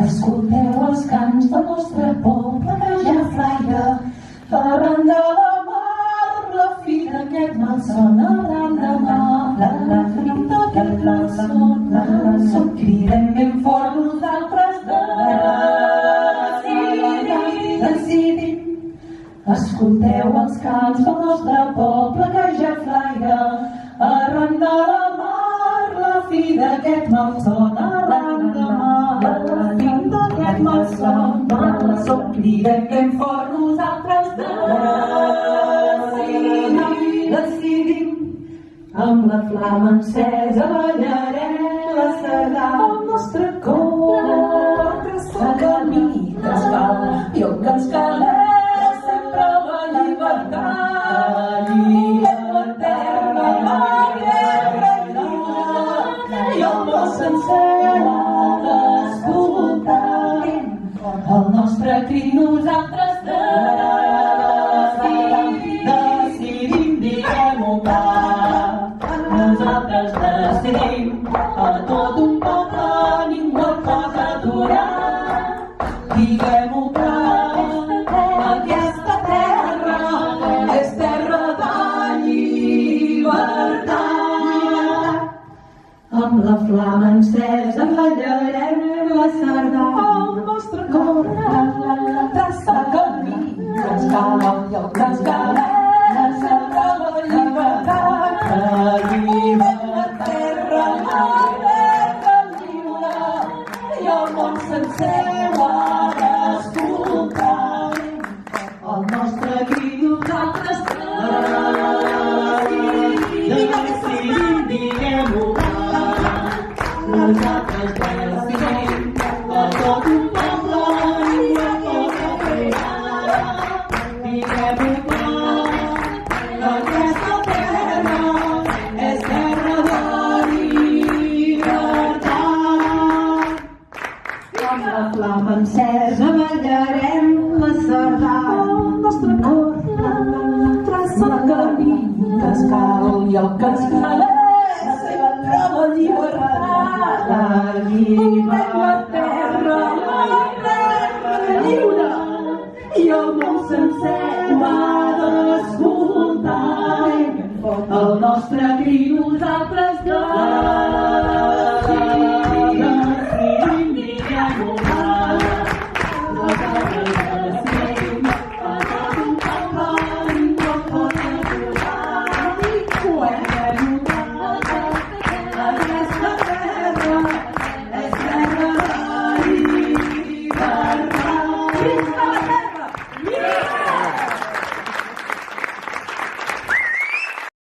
Escolteu els cants del nostre poble que ja flaira arran de la mar, la fi d'aquest malson, arran de la fi d'aquest malson, cridem ben fort nosaltres decidim. Escolteu els cants del nostre poble que ja flaira arran de la mar, la fi d'aquest malson, arran de la fi d'aquest malson, cridem ben fort nosaltres decidim. Amb la flama encesa ballarem la sardana, el nostre cor que està camí d'escala i on que ens calés sempre la llibertat. La terra lliure i el món sencer d'escoltar el nostre crit. Nosaltres decidim, diguem-ho clar. Nosaltres decidim, a tot un poble ningú el pot aturar. Diguem-ho clar, aquesta terra és terra de llibertat. Amb la flama encesa ballarem la sardana, el nostre cor traça camí que ens cala i el que ens calés sempre la llibertat. La terra lliure i el món sencer ho ha d'escoltar. El nostre crit nosaltres decidim, diguem-ho clar. Nosaltres decidim, a tot un poble ningú el pot aturar. Diguem-ho clar, aquesta terra és terra de llibertat. Amb la flama encesa ballarem la sardana, el nostre cor traça el camí que ens cal i el que ens calés sempre la llibertat. La llibertat.